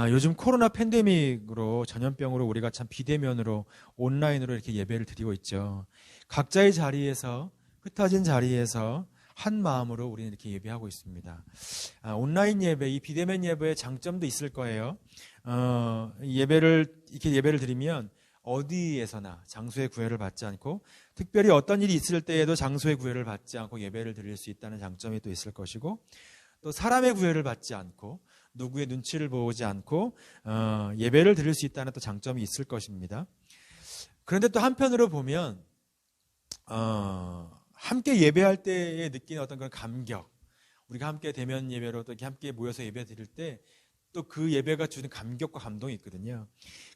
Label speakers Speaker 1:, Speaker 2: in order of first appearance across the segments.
Speaker 1: 요즘 코로나 팬데믹으로 전염병으로 우리가 참 비대면으로 온라인으로 이렇게 예배를 드리고 있죠. 각자의 자리에서 흩어진 자리에서 한 마음으로 우리는 이렇게 예배하고 있습니다. 온라인 예배, 이 비대면 예배의 장점도 있을 거예요. 예배를 드리면 어디에서나 장소의 구애를 받지 않고 특별히 어떤 일이 있을 때에도 장소의 구애를 받지 않고 예배를 드릴 수 있다는 장점이 또 있을 것이고, 또 사람의 구애를 받지 않고 누구의 눈치를 보지 않고 예배를 드릴 수 있다는 또 장점이 있을 것입니다. 그런데 또 한편으로 보면 함께 예배할 때에 느끼는 어떤 그런 감격, 우리가 함께 대면 예배로 또 이렇게 함께 모여서 예배 드릴 때 또 그 예배가 주는 감격과 감동이 있거든요.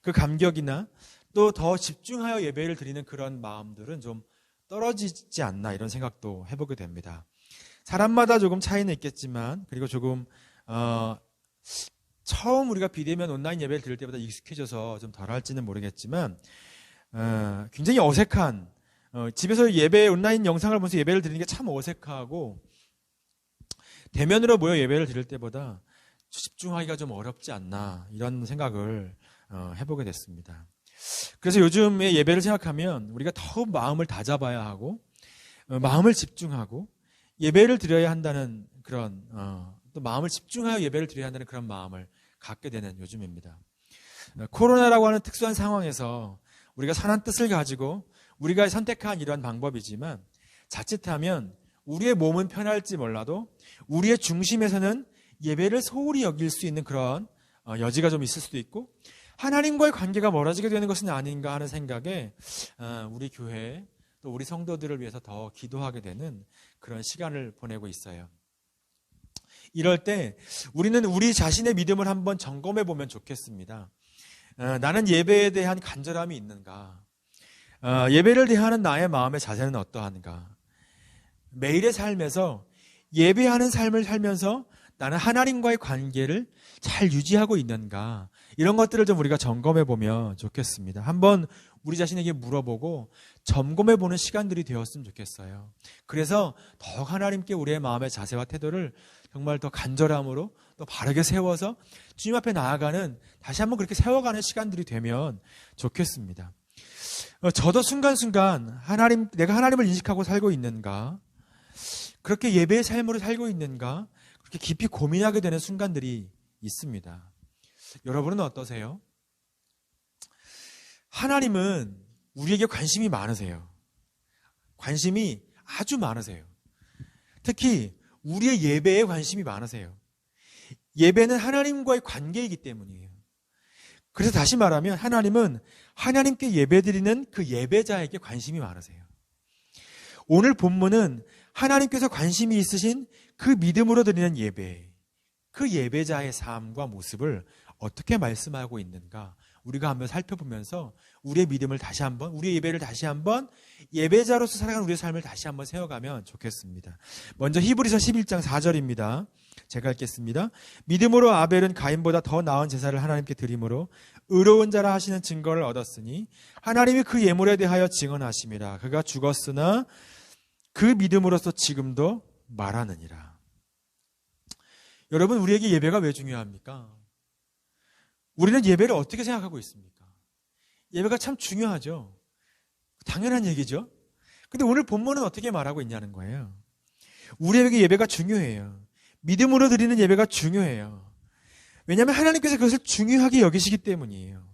Speaker 1: 그 감격이나 또 더 집중하여 예배를 드리는 그런 마음들은 좀 떨어지지 않나, 이런 생각도 해보게 됩니다. 사람마다 조금 차이는 있겠지만, 그리고 조금 처음 우리가 비대면 온라인 예배를 드릴 때보다 익숙해져서 좀 덜할지는 모르겠지만 굉장히 어색한, 집에서 예배 온라인 영상을 보면서 예배를 드리는 게 참 어색하고, 대면으로 모여 예배를 드릴 때보다 집중하기가 좀 어렵지 않나, 이런 생각을 해보게 됐습니다. 그래서 요즘에 예배를 생각하면 우리가 더욱 마음을 다잡아야 하고 마음을 집중하고 예배를 드려야 한다는 그런 또 마음을 집중하여 예배를 드려야 한다는 그런 마음을 갖게 되는 요즘입니다. 코로나라고 하는 특수한 상황에서 우리가 선한 뜻을 가지고 우리가 선택한 이러한 방법이지만, 자칫하면 우리의 몸은 편할지 몰라도 우리의 중심에서는 예배를 소홀히 여길 수 있는 그런 여지가 좀 있을 수도 있고, 하나님과의 관계가 멀어지게 되는 것은 아닌가 하는 생각에 우리 교회 또 우리 성도들을 위해서 더 기도하게 되는 그런 시간을 보내고 있어요. 이럴 때 우리는 우리 자신의 믿음을 한번 점검해 보면 좋겠습니다. 나는 예배에 대한 간절함이 있는가? 예배를 대하는 나의 마음의 자세는 어떠한가? 매일의 삶에서 예배하는 삶을 살면서 나는 하나님과의 관계를 잘 유지하고 있는가? 이런 것들을 좀 우리가 점검해 보면 좋겠습니다. 한번 우리 자신에게 물어보고 점검해 보는 시간들이 되었으면 좋겠어요. 그래서 더욱 하나님께 우리의 마음의 자세와 태도를 정말 더 간절함으로 또 바르게 세워서 주님 앞에 나아가는, 다시 한번 그렇게 세워가는 시간들이 되면 좋겠습니다. 저도 순간순간 내가 하나님을 인식하고 살고 있는가? 그렇게 예배의 삶으로 살고 있는가? 그렇게 깊이 고민하게 되는 순간들이 있습니다. 여러분은 어떠세요? 하나님은 우리에게 관심이 많으세요. 관심이 아주 많으세요. 특히 우리의 예배에 관심이 많으세요. 예배는 하나님과의 관계이기 때문이에요. 그래서 다시 말하면 하나님은 하나님께 예배드리는 그 예배자에게 관심이 많으세요. 오늘 본문은 하나님께서 관심이 있으신 그 믿음으로 드리는 예배, 그 예배자의 삶과 모습을 어떻게 말씀하고 있는가, 우리가 한번 살펴보면서 우리의 믿음을 다시 한번, 우리의 예배를 다시 한번, 예배자로서 살아가는 우리의 삶을 다시 한번 세워가면 좋겠습니다. 먼저 히브리서 11장 4절입니다. 제가 읽겠습니다. 믿음으로 아벨은 가인보다 더 나은 제사를 하나님께 드림으로 의로운 자라 하시는 증거를 얻었으니 하나님이 그 예물에 대하여 증언하심이라. 그가 죽었으나 그 믿음으로서 지금도 말하느니라. 여러분, 우리에게 예배가 왜 중요합니까? 우리는 예배를 어떻게 생각하고 있습니까? 예배가 참 중요하죠. 당연한 얘기죠. 근데 오늘 본문은 어떻게 말하고 있냐는 거예요. 우리에게 예배가 중요해요. 믿음으로 드리는 예배가 중요해요. 왜냐하면 하나님께서 그것을 중요하게 여기시기 때문이에요.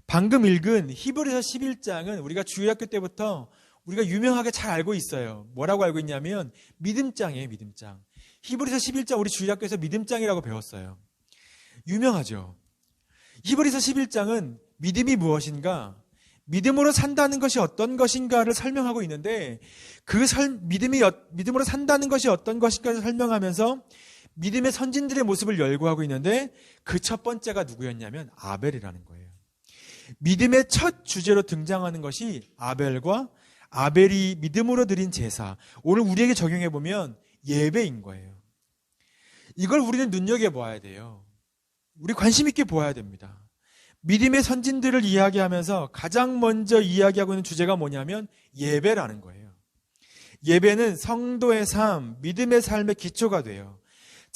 Speaker 1: 방금 읽은 히브리서 11장은 우리가 주일학교 때부터 우리가 유명하게 잘 알고 있어요. 뭐라고 알고 있냐면 믿음장이에요. 믿음장. 히브리서 11장 우리 주일학교에서 믿음장이라고 배웠어요. 유명하죠. 히브리서 11장은 믿음이 무엇인가, 믿음으로 산다는 것이 어떤 것인가를 설명하고 있는데, 믿음으로 산다는 것이 어떤 것인가를 설명하면서 믿음의 선진들의 모습을 열거하고 있는데, 그 첫 번째가 누구였냐면 아벨이라는 거예요. 믿음의 첫 주제로 등장하는 것이 아벨이 믿음으로 드린 제사, 오늘 우리에게 적용해 보면 예배인 거예요. 이걸 우리는 눈여겨봐야 돼요. 우리 관심 있게 보아야 됩니다. 믿음의 선진들을 이야기하면서 가장 먼저 이야기하고 있는 주제가 뭐냐면 예배라는 거예요. 예배는 성도의 삶, 믿음의 삶의 기초가 돼요.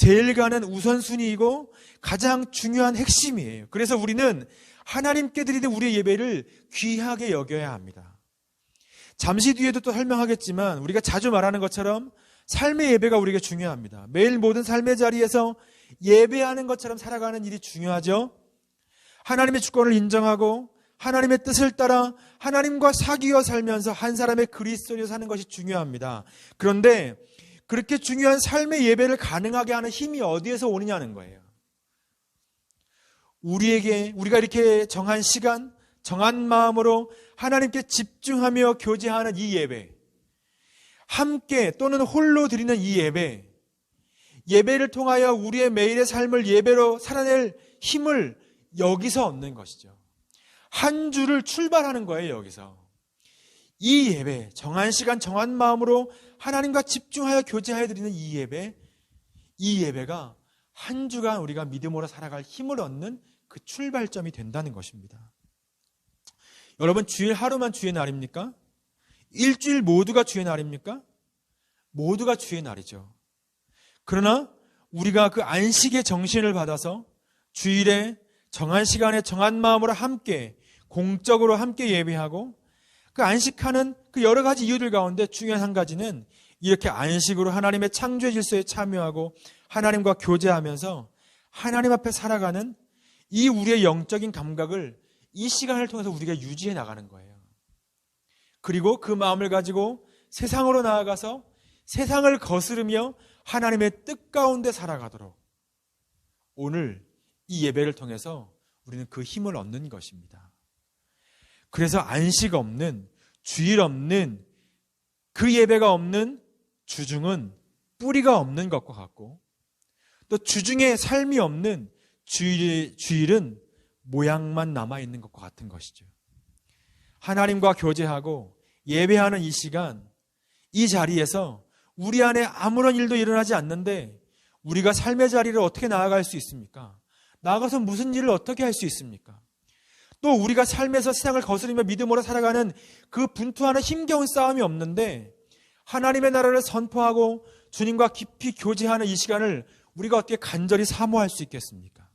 Speaker 1: 제일 가는 우선순위이고 가장 중요한 핵심이에요. 그래서 우리는 하나님께 드리는 우리의 예배를 귀하게 여겨야 합니다. 잠시 뒤에도 또 설명하겠지만 우리가 자주 말하는 것처럼 삶의 예배가 우리에게 중요합니다. 매일 모든 삶의 자리에서 예배하는 것처럼 살아가는 일이 중요하죠. 하나님의 주권을 인정하고 하나님의 뜻을 따라 하나님과 사귀어 살면서 한 사람의 그리스도인으로 사는 것이 중요합니다. 그런데 그렇게 중요한 삶의 예배를 가능하게 하는 힘이 어디에서 오느냐는 거예요. 우리가 이렇게 정한 시간, 정한 마음으로 하나님께 집중하며 교제하는 이 예배, 함께 또는 홀로 드리는 이 예배를 통하여 우리의 매일의 삶을 예배로 살아낼 힘을 여기서 얻는 것이죠. 한 주를 출발하는 거예요, 여기서. 이 예배, 정한 시간, 정한 마음으로 하나님과 집중하여 교제하여 드리는 이 예배가 한 주간 우리가 믿음으로 살아갈 힘을 얻는 그 출발점이 된다는 것입니다. 여러분, 주일 하루만 주의 날입니까? 일주일 모두가 주의 날입니까? 모두가 주의 날이죠. 그러나 우리가 그 안식의 정신을 받아서 주일에 정한 시간에 정한 마음으로 함께 공적으로 함께 예배하고 그 안식하는 그 여러 가지 이유들 가운데 중요한 한 가지는 이렇게 안식으로 하나님의 창조의 질서에 참여하고 하나님과 교제하면서 하나님 앞에 살아가는 이 우리의 영적인 감각을 이 시간을 통해서 우리가 유지해 나가는 거예요. 그리고 그 마음을 가지고 세상으로 나아가서 세상을 거스르며 하나님의 뜻 가운데 살아가도록 오늘 이 예배를 통해서 우리는 그 힘을 얻는 것입니다. 그래서 안식 없는, 주일 없는, 그 예배가 없는 주중은 뿌리가 없는 것과 같고, 또 주중에 삶이 없는 주일은 모양만 남아있는 것과 같은 것이죠. 하나님과 교제하고 예배하는 이 시간, 이 자리에서 우리 안에 아무런 일도 일어나지 않는데 우리가 삶의 자리를 어떻게 나아갈 수 있습니까? 나아가서 무슨 일을 어떻게 할 수 있습니까? 또 우리가 삶에서 세상을 거스르며 믿음으로 살아가는 그 분투하는 힘겨운 싸움이 없는데 하나님의 나라를 선포하고 주님과 깊이 교제하는 이 시간을 우리가 어떻게 간절히 사모할 수 있겠습니까?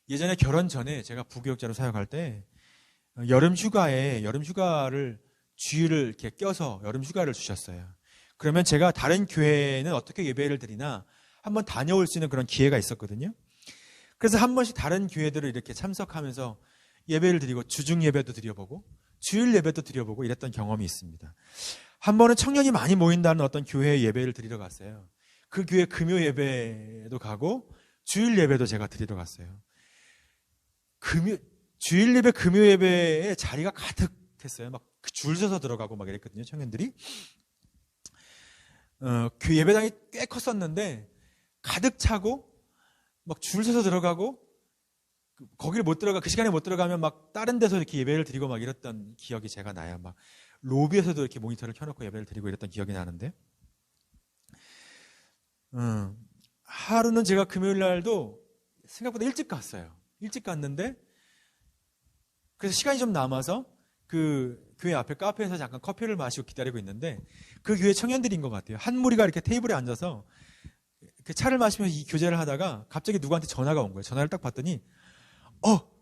Speaker 1: 예전에 결혼 전에 제가 부교육자로 사역할 때 여름 휴가를 주일을 이렇게 껴서 여름 휴가를 주셨어요. 그러면 제가 다른 교회는 어떻게 예배를 드리나 한번 다녀올 수 있는 그런 기회가 있었거든요. 그래서 한 번씩 다른 교회들을 이렇게 참석하면서 예배를 드리고 주중 예배도 드려보고 주일 예배도 드려보고 이랬던 경험이 있습니다. 한 번은 청년이 많이 모인다는 어떤 교회 예배를 드리러 갔어요. 그 교회 금요 예배도 가고 주일 예배도 제가 드리러 갔어요. 주일 예배, 금요 예배에 자리가 가득했어요. 막 줄 서서 들어가고 막 이랬거든요, 청년들이. 그 예배당이 꽤 컸었는데 가득 차고 막 줄 서서 들어가고 거기를 못 들어가, 그 시간에 못 들어가면 막 다른 데서 이렇게 예배를 드리고 막 이랬던 기억이 제가 나요. 막 로비에서도 이렇게 모니터를 켜놓고 예배를 드리고 이랬던 기억이 나는데 하루는 제가 금요일 날도 생각보다 일찍 갔어요. 일찍 갔는데 그래서 시간이 좀 남아서 그 교회 앞에 카페에서 잠깐 커피를 마시고 기다리고 있는데 그 교회 청년들인 것 같아요. 한 무리가 이렇게 테이블에 앉아서 그 차를 마시면서 이 교제를 하다가 갑자기 누구한테 전화가 온 거예요. 전화를 딱 봤더니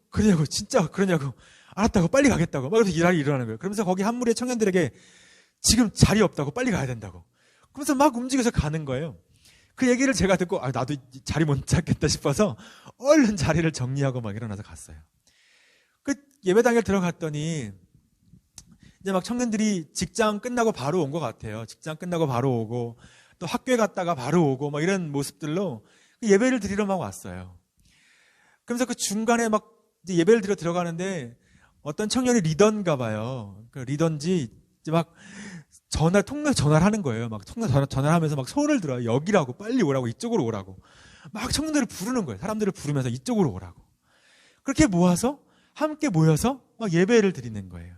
Speaker 1: 그러냐고, 진짜 그러냐고, 알았다고, 빨리 가겠다고 막 그래서 일하기 일어나는 거예요. 그러면서 거기 한 무리의 청년들에게 지금 자리 없다고, 빨리 가야 된다고 그러면서 막 움직여서 가는 거예요. 그 얘기를 제가 듣고 나도 자리 못 찾겠다 싶어서 얼른 자리를 정리하고 막 일어나서 갔어요. 그 예배당에 들어갔더니 이제 막 청년들이 직장 끝나고 바로 온 것 같아요. 직장 끝나고 바로 오고 또 학교에 갔다가 바로 오고 막 이런 모습들로 예배를 드리러 막 왔어요. 그러면서 그 중간에 막 이제 예배를 드려 들어가는데 어떤 청년이 리더인가 봐요. 그 리더인지 이제 막 통로 전화를 하는 거예요. 막 통로 전화를 하면서 막 소원을 들어요. 여기라고, 빨리 오라고, 이쪽으로 오라고. 막 청년들을 부르는 거예요. 사람들을 부르면서 이쪽으로 오라고. 그렇게 모아서 함께 모여서 막 예배를 드리는 거예요.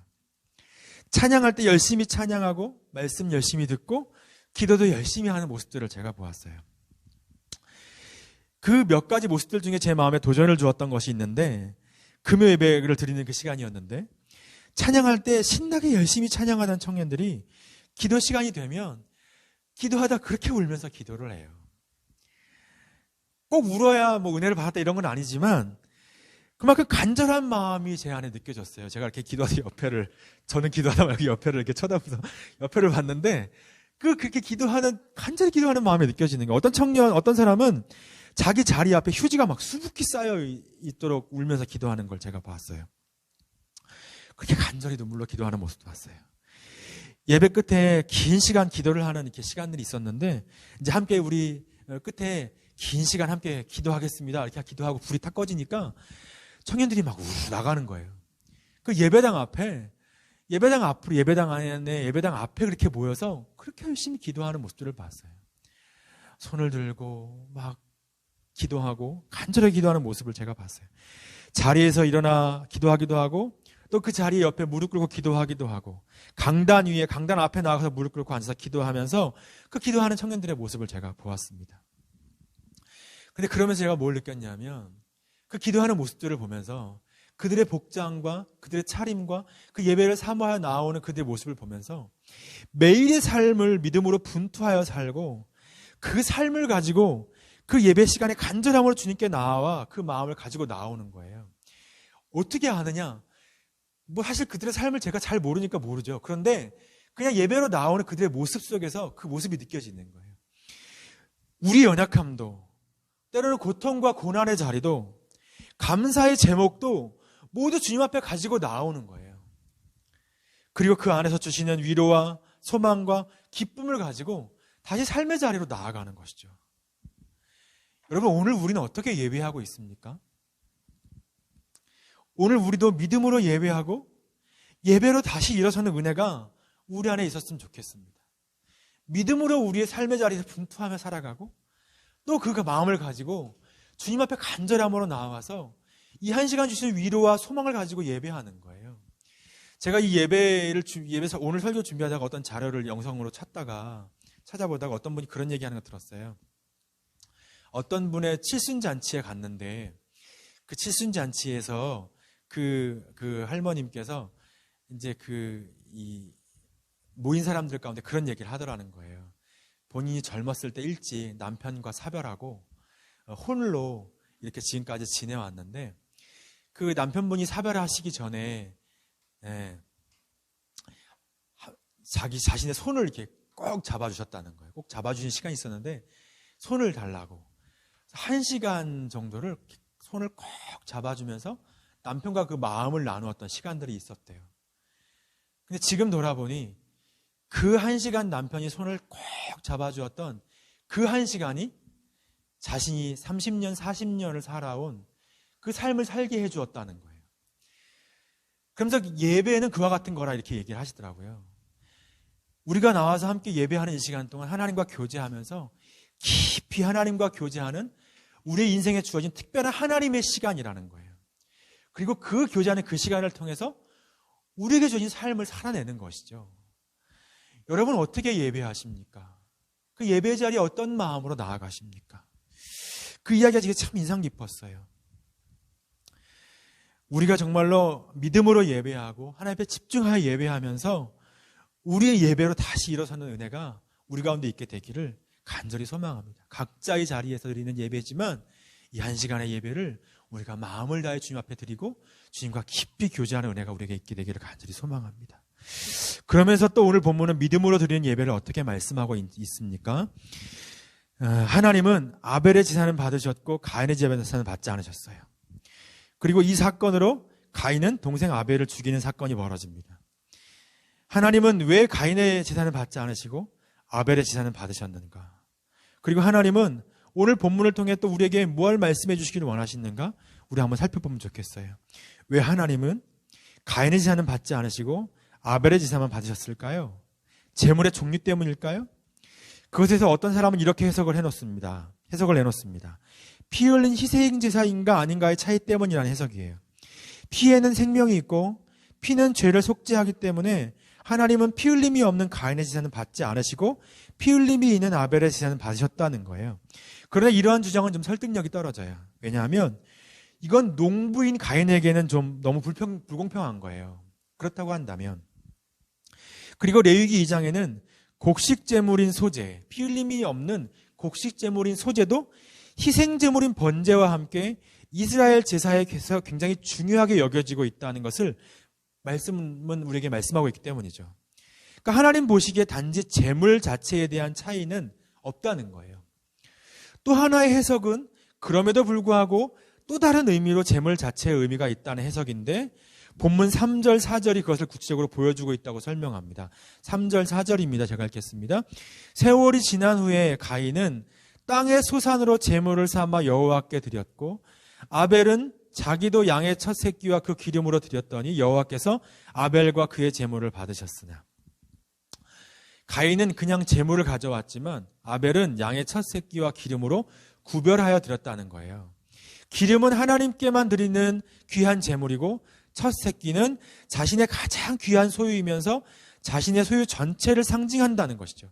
Speaker 1: 찬양할 때 열심히 찬양하고 말씀 열심히 듣고 기도도 열심히 하는 모습들을 제가 보았어요. 그 몇 가지 모습들 중에 제 마음에 도전을 주었던 것이 있는데 금요 예배를 드리는 그 시간이었는데 찬양할 때 신나게 열심히 찬양하던 청년들이 기도 시간이 되면 기도하다 그렇게 울면서 기도를 해요. 꼭 울어야 뭐 은혜를 받았다 이런 건 아니지만 그만큼 간절한 마음이 제 안에 느껴졌어요. 제가 이렇게 기도하다 저는 기도하다 말고 옆에를 이렇게 쳐다보면서 옆에를 봤는데 그렇게 간절히 기도하는 마음이 느껴지는 거예요. 어떤 사람은 자기 자리 앞에 휴지가 막 수북히 쌓여 있도록 울면서 기도하는 걸 제가 봤어요. 그렇게 간절히 눈물로 기도하는 모습도 봤어요. 예배 끝에 긴 시간 기도를 하는 이렇게 시간들이 있었는데 이제 함께 우리 끝에 긴 시간 함께 기도하겠습니다. 이렇게 기도하고 불이 탁 꺼지니까 청년들이 막 나가는 거예요. 그 예배당 앞에 예배당 앞에 그렇게 모여서 그렇게 열심히 기도하는 모습들을 봤어요. 손을 들고 막 기도하고 간절하게 기도하는 모습을 제가 봤어요. 자리에서 일어나 기도하기도 하고 또 그 자리 옆에 무릎 꿇고 기도하기도 하고 강단 앞에 나가서 무릎 꿇고 앉아서 기도하면서 그 기도하는 청년들의 모습을 제가 보았습니다. 근데 그러면서 제가 뭘 느꼈냐면 그 기도하는 모습들을 보면서 그들의 복장과 그들의 차림과 그 예배를 사모하여 나오는 그들의 모습을 보면서 매일의 삶을 믿음으로 분투하여 살고 그 삶을 가지고 그 예배 시간에 간절함으로 주님께 나와 그 마음을 가지고 나오는 거예요. 어떻게 아느냐? 뭐 사실 그들의 삶을 제가 잘 모르니까 모르죠. 그런데 그냥 예배로 나오는 그들의 모습 속에서 그 모습이 느껴지는 거예요. 우리 연약함도 때로는 고통과 고난의 자리도 감사의 제목도 모두 주님 앞에 가지고 나오는 거예요. 그리고 그 안에서 주시는 위로와 소망과 기쁨을 가지고 다시 삶의 자리로 나아가는 것이죠. 여러분, 오늘 우리는 어떻게 예배하고 있습니까? 오늘 우리도 믿음으로 예배하고 예배로 다시 일어서는 은혜가 우리 안에 있었으면 좋겠습니다. 믿음으로 우리의 삶의 자리에서 분투하며 살아가고 또 그 마음을 가지고 주님 앞에 간절함으로 나와서 이 한 시간 주시는 위로와 소망을 가지고 예배하는 거예요. 제가 이 예배에서 오늘 설교 준비하다가 어떤 자료를 영상으로 찾아보다가 어떤 분이 그런 얘기하는 거 들었어요. 어떤 분의 칠순잔치에 갔는데 그 칠순잔치에서 그 할머님께서 이제 모인 사람들 가운데 그런 얘기를 하더라는 거예요. 본인이 젊었을 때 일찍 남편과 사별하고 홀로 이렇게 지금까지 지내왔는데 그 남편분이 사별하시기 전에 자기 자신의 손을 이렇게 꼭 잡아주셨다는 거예요. 꼭 잡아주신 시간이 있었는데 손을 달라고 1시간 정도를 손을 꼭 잡아주면서 남편과 그 마음을 나누었던 시간들이 있었대요. 근데 지금 돌아보니 그 1시간 남편이 손을 꼭 잡아주었던 그 1시간이 자신이 30년, 40년을 살아온 그 삶을 살게 해주었다는 거예요. 그러면서 예배는 그와 같은 거라 이렇게 얘기를 하시더라고요. 우리가 나와서 함께 예배하는 이 시간 동안 하나님과 교제하면서 깊이 하나님과 교제하는 우리의 인생에 주어진 특별한 하나님의 시간이라는 거예요. 그리고 그 교제하는 그 시간을 통해서 우리에게 주어진 삶을 살아내는 것이죠. 여러분 어떻게 예배하십니까? 그 예배 자리에 어떤 마음으로 나아가십니까? 그 이야기가 지금 참 인상 깊었어요. 우리가 정말로 믿음으로 예배하고 하나님 앞에 집중하여 예배하면서 우리의 예배로 다시 일어서는 은혜가 우리 가운데 있게 되기를 간절히 소망합니다. 각자의 자리에서 드리는 예배지만 이 1시간의 예배를 우리가 마음을 다해 주님 앞에 드리고 주님과 깊이 교제하는 은혜가 우리에게 있게 되기를 간절히 소망합니다. 그러면서 또 오늘 본문은 믿음으로 드리는 예배를 어떻게 말씀하고 있습니까? 하나님은 아벨의 제사는 받으셨고 가인의 제사는 받지 않으셨어요. 그리고 이 사건으로 가인은 동생 아벨을 죽이는 사건이 벌어집니다. 하나님은 왜 가인의 제사는 받지 않으시고 아벨의 제사는 받으셨는가? 그리고 하나님은 오늘 본문을 통해 또 우리에게 무엇을 말씀해 주시기를 원하시는가? 우리 한번 살펴보면 좋겠어요. 왜 하나님은 가인의 제사는 받지 않으시고 아벨의 제사만 받으셨을까요? 제물의 종류 때문일까요? 그것에서 어떤 사람은 이렇게 해석을 내놓습니다. 피 흘린 희생 제사인가 아닌가의 차이 때문이라는 해석이에요. 피에는 생명이 있고 피는 죄를 속죄하기 때문에 하나님은 피 흘림이 없는 가인의 제사는 받지 않으시고 피 흘림이 있는 아벨의 제사는 받으셨다는 거예요. 그러나 이러한 주장은 좀 설득력이 떨어져요. 왜냐하면 이건 농부인 가인에게는 좀 너무 불공평한 거예요. 그렇다고 한다면 그리고 레위기 2장에는 곡식 제물인 소재, 피 흘림이 없는 곡식 제물인 소재도 희생제물인 번제와 함께 이스라엘 제사에서 굉장히 중요하게 여겨지고 있다는 것을 말씀은 우리에게 말씀하고 있기 때문이죠. 그러니까 하나님 보시기에 단지 제물 자체에 대한 차이는 없다는 거예요. 또 하나의 해석은 그럼에도 불구하고 또 다른 의미로 제물 자체의 의미가 있다는 해석인데, 본문 3절, 4절이 그것을 구체적으로 보여주고 있다고 설명합니다. 3절, 4절입니다. 제가 읽겠습니다. 세월이 지난 후에 가인은 땅의 소산으로 제물을 삼아 여호와께 드렸고, 아벨은 자기도 양의 첫 새끼와 그 기름으로 드렸더니 여호와께서 아벨과 그의 제물을 받으셨으나. 가인은 그냥 제물을 가져왔지만 아벨은 양의 첫 새끼와 기름으로 구별하여 드렸다는 거예요. 기름은 하나님께만 드리는 귀한 제물이고, 첫 새끼는 자신의 가장 귀한 소유이면서 자신의 소유 전체를 상징한다는 것이죠.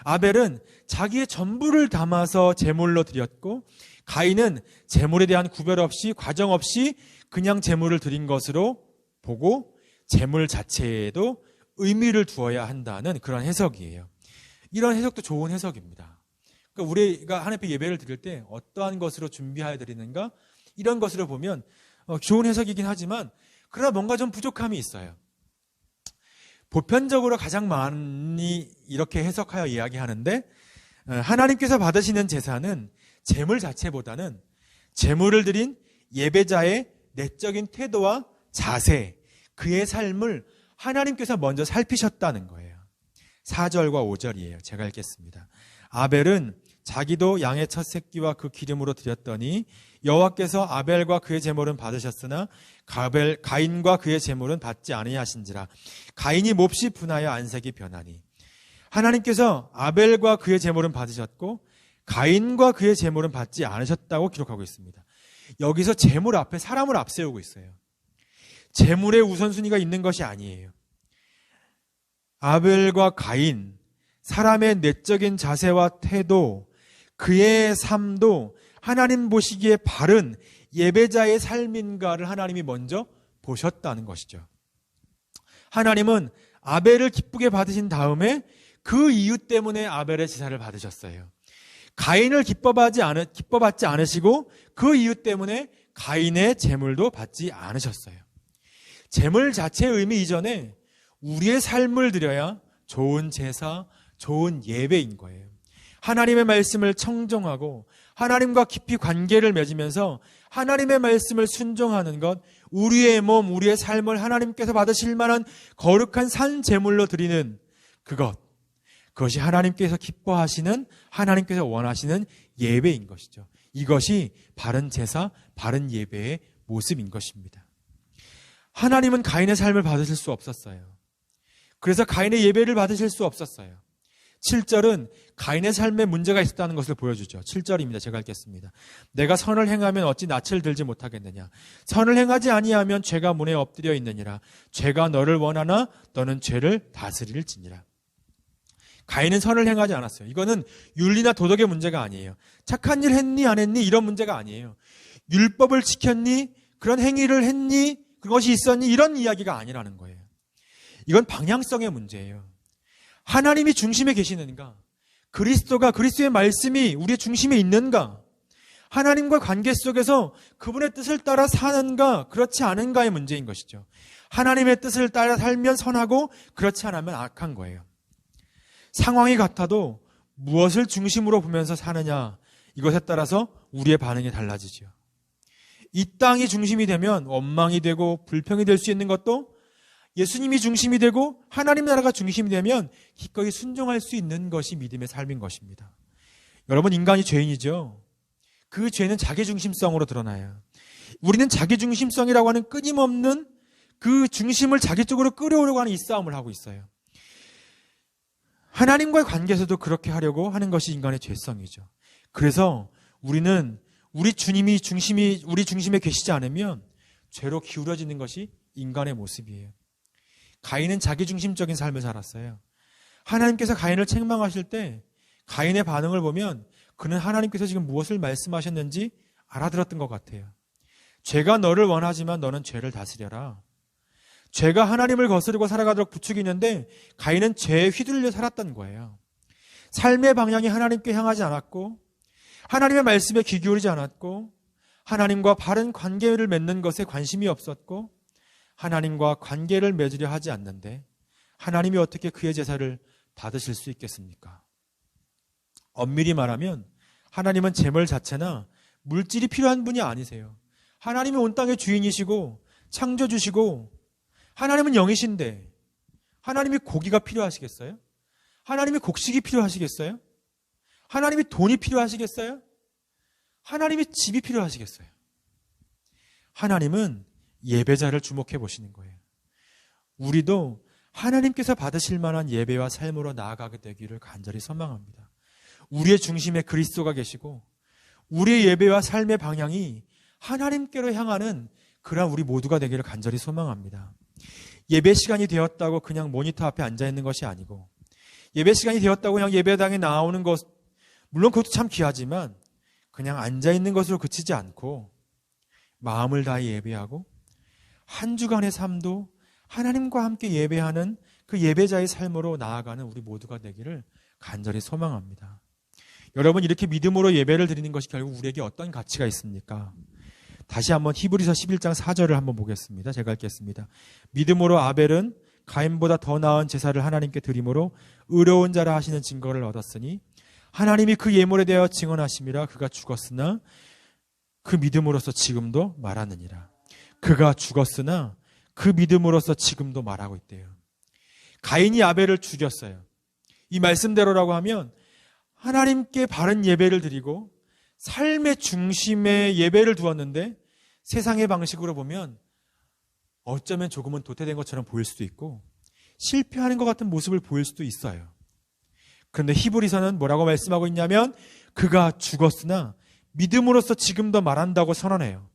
Speaker 1: 아벨은 자기의 전부를 담아서 제물로 드렸고, 가인은 제물에 대한 구별 없이, 과정 없이 그냥 제물을 드린 것으로 보고 제물 자체에도 의미를 두어야 한다는 그런 해석이에요. 이런 해석도 좋은 해석입니다. 그러니까 우리가 하나님 앞에 예배를 드릴 때 어떠한 것으로 준비하여 드리는가, 이런 것으로 보면 좋은 해석이긴 하지만, 그러나 뭔가 좀 부족함이 있어요. 보편적으로 가장 많이 이렇게 해석하여 이야기하는데, 하나님께서 받으시는 제사는 제물 자체보다는 제물을 드린 예배자의 내적인 태도와 자세, 그의 삶을 하나님께서 먼저 살피셨다는 거예요. 4절과 5절이에요. 제가 읽겠습니다. 아벨은 자기도 양의 첫 새끼와 그 기름으로 드렸더니 여호와께서 아벨과 그의 제물은 받으셨으나 가인과 그의 제물은 받지 아니하신지라. 가인이 몹시 분하여 안색이 변하니. 하나님께서 아벨과 그의 제물은 받으셨고 가인과 그의 제물은 받지 않으셨다고 기록하고 있습니다. 여기서 제물 앞에 사람을 앞세우고 있어요. 제물의 우선순위가 있는 것이 아니에요. 아벨과 가인, 사람의 내적인 자세와 태도, 그의 삶도 하나님 보시기에 바른 예배자의 삶인가를 하나님이 먼저 보셨다는 것이죠. 하나님은 아벨을 기쁘게 받으신 다음에 그 이유 때문에 아벨의 제사를 받으셨어요. 가인을 기뻐받지 않으시고 그 이유 때문에 가인의 제물도 받지 않으셨어요. 제물 자체의 의미 이전에 우리의 삶을 드려야 좋은 제사, 좋은 예배인 거예요. 하나님의 말씀을 청정하고 하나님과 깊이 관계를 맺으면서 하나님의 말씀을 순종하는 것, 우리의 몸, 우리의 삶을 하나님께서 받으실 만한 거룩한 산 제물로 드리는 그것이 하나님께서 기뻐하시는, 하나님께서 원하시는 예배인 것이죠. 이것이 바른 제사, 바른 예배의 모습인 것입니다. 하나님은 가인의 삶을 받으실 수 없었어요. 그래서 가인의 예배를 받으실 수 없었어요. 7절은 가인의 삶에 문제가 있었다는 것을 보여주죠. 7절입니다. 제가 읽겠습니다. 내가 선을 행하면 어찌 낯을 들지 못하겠느냐. 선을 행하지 아니하면 죄가 문에 엎드려 있느니라. 죄가 너를 원하나 너는 죄를 다스릴지니라. 가인은 선을 행하지 않았어요. 이거는 윤리나 도덕의 문제가 아니에요. 착한 일 했니 안 했니 이런 문제가 아니에요. 율법을 지켰니, 그런 행위를 했니, 그것이 있었니, 이런 이야기가 아니라는 거예요. 이건 방향성의 문제예요. 하나님이 중심에 계시는가? 그리스도가, 그리스도의 말씀이 우리의 중심에 있는가? 하나님과 관계 속에서 그분의 뜻을 따라 사는가, 그렇지 않은가의 문제인 것이죠. 하나님의 뜻을 따라 살면 선하고 그렇지 않으면 악한 거예요. 상황이 같아도 무엇을 중심으로 보면서 사느냐, 이것에 따라서 우리의 반응이 달라지죠. 이 땅이 중심이 되면 원망이 되고 불평이 될 수 있는 것도, 예수님이 중심이 되고 하나님 나라가 중심이 되면 기꺼이 순종할 수 있는 것이 믿음의 삶인 것입니다. 여러분, 인간이 죄인이죠. 그 죄는 자기중심성으로 드러나요. 우리는 자기중심성이라고 하는 끊임없는 그 중심을 자기 쪽으로 끌어오려고 하는 이 싸움을 하고 있어요. 하나님과의 관계에서도 그렇게 하려고 하는 것이 인간의 죄성이죠. 그래서 우리는 우리 중심에 계시지 않으면 죄로 기울어지는 것이 인간의 모습이에요. 가인은 자기중심적인 삶을 살았어요. 하나님께서 가인을 책망하실 때 가인의 반응을 보면 그는 하나님께서 지금 무엇을 말씀하셨는지 알아들었던 것 같아요. 죄가 너를 원하지만 너는 죄를 다스려라. 죄가 하나님을 거스르고 살아가도록 부추기는데 가인은 죄에 휘둘려 살았던 거예요. 삶의 방향이 하나님께 향하지 않았고 하나님의 말씀에 귀 기울이지 않았고 하나님과 바른 관계를 맺는 것에 관심이 없었고 하나님과 관계를 맺으려 하지 않는데 하나님이 어떻게 그의 제사를 받으실 수 있겠습니까? 엄밀히 말하면 하나님은 제물 자체나 물질이 필요한 분이 아니세요. 하나님이 온 땅의 주인이시고 창조주시고 하나님은 영이신데 하나님이 고기가 필요하시겠어요? 하나님이 곡식이 필요하시겠어요? 하나님이 돈이 필요하시겠어요? 하나님이 집이 필요하시겠어요? 하나님은 예배자를 주목해 보시는 거예요. 우리도 하나님께서 받으실 만한 예배와 삶으로 나아가게 되기를 간절히 소망합니다. 우리의 중심에 그리스도가 계시고 우리의 예배와 삶의 방향이 하나님께로 향하는 그런 우리 모두가 되기를 간절히 소망합니다. 예배 시간이 되었다고 그냥 모니터 앞에 앉아 있는 것이 아니고 예배 시간이 되었다고 그냥 예배당에 나오는 것, 물론 그것도 참 귀하지만 그냥 앉아 있는 것으로 그치지 않고 마음을 다해 예배하고 한 주간의 삶도 하나님과 함께 예배하는 그 예배자의 삶으로 나아가는 우리 모두가 되기를 간절히 소망합니다. 여러분, 이렇게 믿음으로 예배를 드리는 것이 결국 우리에게 어떤 가치가 있습니까? 다시 한번 히브리서 11장 4절을 한번 보겠습니다. 제가 읽겠습니다. 믿음으로 아벨은 가인보다 더 나은 제사를 하나님께 드림으로 의로운 자라 하시는 증거를 얻었으니 하나님이 그 예물에 대하여 증언하심이라. 그가 죽었으나 그 믿음으로써 지금도 말하느니라. 그가 죽었으나 그 믿음으로써 지금도 말하고 있대요. 가인이 아벨을 죽였어요. 이 말씀대로라고 하면 하나님께 바른 예배를 드리고 삶의 중심에 예배를 두었는데 세상의 방식으로 보면 어쩌면 조금은 도태된 것처럼 보일 수도 있고 실패하는 것 같은 모습을 보일 수도 있어요. 그런데 히브리서는 뭐라고 말씀하고 있냐면 그가 죽었으나 믿음으로써 지금도 말한다고 선언해요.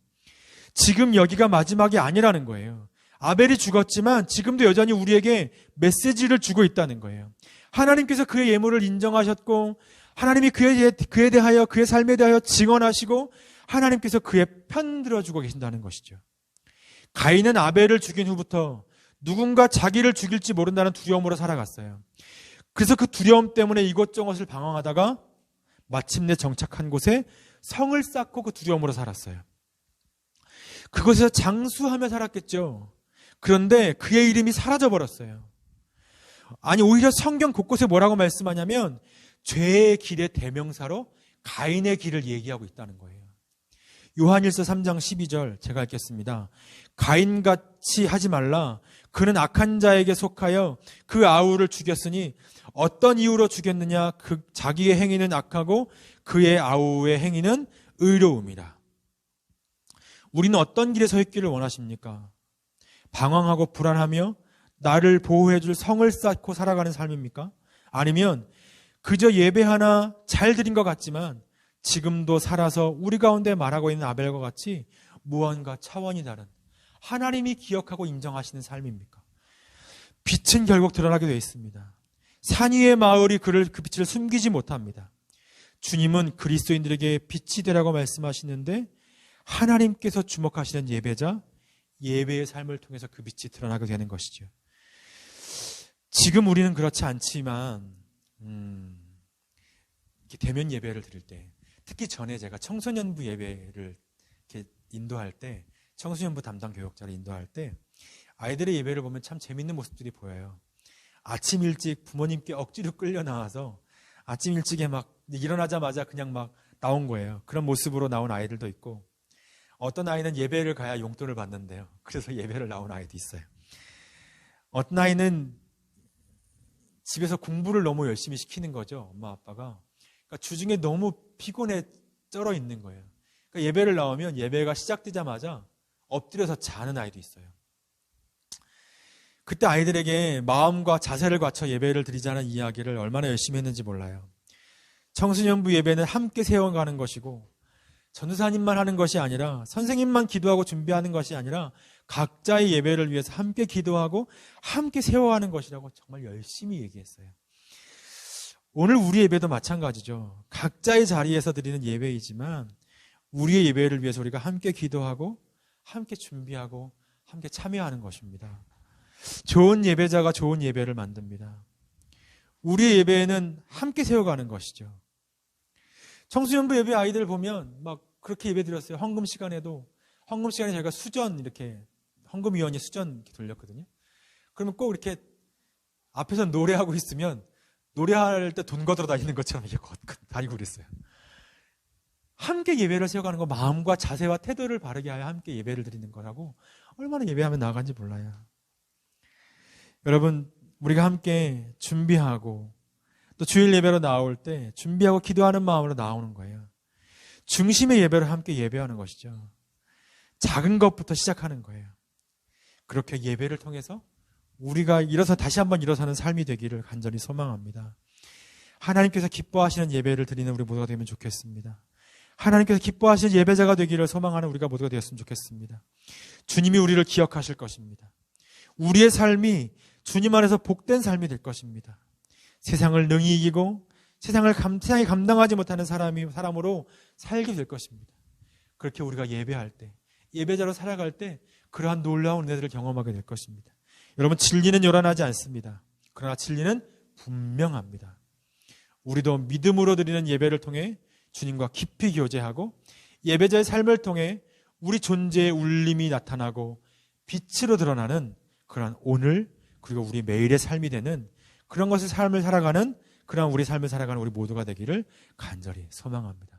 Speaker 1: 지금 여기가 마지막이 아니라는 거예요. 아벨이 죽었지만 지금도 여전히 우리에게 메시지를 주고 있다는 거예요. 하나님께서 그의 예물을 인정하셨고 하나님이 그에 대하여 그의 삶에 대하여 증언하시고 하나님께서 그의 편 들어주고 계신다는 것이죠. 가인은 아벨을 죽인 후부터 누군가 자기를 죽일지 모른다는 두려움으로 살아갔어요. 그래서 그 두려움 때문에 이곳저곳을 방황하다가 마침내 정착한 곳에 성을 쌓고 그 두려움으로 살았어요. 그곳에서 장수하며 살았겠죠. 그런데 그의 이름이 사라져버렸어요. 아니, 오히려 성경 곳곳에 뭐라고 말씀하냐면 죄의 길의 대명사로 가인의 길을 얘기하고 있다는 거예요. 요한일서 3장 12절 제가 읽겠습니다. 가인같이 하지 말라. 그는 악한 자에게 속하여 그 아우를 죽였으니 어떤 이유로 죽였느냐? 그 자기의 행위는 악하고 그의 아우의 행위는 의로움이라. 우리는 어떤 길에 서 있기를 원하십니까? 방황하고 불안하며 나를 보호해줄 성을 쌓고 살아가는 삶입니까? 아니면 그저 예배 하나 잘 드린 것 같지만 지금도 살아서 우리 가운데 말하고 있는 아벨과 같이 무언가 차원이 다른 하나님이 기억하고 인정하시는 삶입니까? 빛은 결국 드러나게 되어 있습니다. 산 위의 마을이 그 빛을 숨기지 못합니다. 주님은 그리스도인들에게 빛이 되라고 말씀하시는데 하나님께서 주목하시는 예배자, 예배의 삶을 통해서 그 빛이 드러나게 되는 것이죠. 지금 우리는 그렇지 않지만 이렇게 대면 예배를 드릴 때, 특히 전에 제가 청소년부 예배를 이렇게 인도할 때, 청소년부 담당 교역자를 인도할 때 아이들의 예배를 보면 참 재밌는 모습들이 보여요. 아침 일찍 부모님께 억지로 끌려 나와서 아침 일찍에 막 일어나자마자 그냥 막 나온 거예요. 그런 모습으로 나온 아이들도 있고, 어떤 아이는 예배를 가야 용돈을 받는데요. 그래서 예배를 나온 아이도 있어요. 어떤 아이는 집에서 공부를 너무 열심히 시키는 거죠. 엄마 아빠가. 그러니까 주중에 너무 피곤해 쩔어 있는 거예요. 그러니까 예배를 나오면 예배가 시작되자마자 엎드려서 자는 아이도 있어요. 그때 아이들에게 마음과 자세를 갖춰 예배를 드리자는 이야기를 얼마나 열심히 했는지 몰라요. 청소년부 예배는 함께 세워가는 것이고 전도사님만 하는 것이 아니라, 선생님만 기도하고 준비하는 것이 아니라 각자의 예배를 위해서 함께 기도하고 함께 세워가는 것이라고 정말 열심히 얘기했어요. 오늘 우리 예배도 마찬가지죠. 각자의 자리에서 드리는 예배이지만 우리의 예배를 위해서 우리가 함께 기도하고 함께 준비하고 함께 참여하는 것입니다. 좋은 예배자가 좋은 예배를 만듭니다. 우리의 예배는 함께 세워가는 것이죠. 청소년부 예배 아이들 보면 막 그렇게 예배 드렸어요. 헌금 시간에도. 헌금 시간에 저희가 수전 이렇게, 헌금위원회 수전 이렇게 돌렸거든요. 그러면 꼭 이렇게 앞에서 노래하고 있으면 노래할 때 돈 걷으러 다니는 것처럼 이렇게 다니고 그랬어요. 함께 예배를 세워가는 거, 마음과 자세와 태도를 바르게 하여 함께 예배를 드리는 거라고 얼마나 예배하면 나아간지 몰라요. 여러분, 우리가 함께 준비하고 또 주일 예배로 나올 때 준비하고 기도하는 마음으로 나오는 거예요. 중심의 예배를 함께 예배하는 것이죠. 작은 것부터 시작하는 거예요. 그렇게 예배를 통해서 우리가 다시 한번 일어서는 삶이 되기를 간절히 소망합니다. 하나님께서 기뻐하시는 예배를 드리는 우리 모두가 되면 좋겠습니다. 하나님께서 기뻐하시는 예배자가 되기를 소망하는 우리가 모두가 되었으면 좋겠습니다. 주님이 우리를 기억하실 것입니다. 우리의 삶이 주님 안에서 복된 삶이 될 것입니다. 세상을 능히 이기고 세상이 감당하지 못하는 사람으로 살게 될 것입니다. 그렇게 우리가 예배할 때, 예배자로 살아갈 때 그러한 놀라운 은혜들을 경험하게 될 것입니다. 여러분, 진리는 요란하지 않습니다. 그러나 진리는 분명합니다. 우리도 믿음으로 드리는 예배를 통해 주님과 깊이 교제하고 예배자의 삶을 통해 우리 존재의 울림이 나타나고 빛으로 드러나는 그러한 오늘, 그리고 우리 매일의 삶이 되는 그런 것을 삶을 살아가는, 그러한 우리 삶을 살아가는 우리 모두가 되기를 간절히 소망합니다.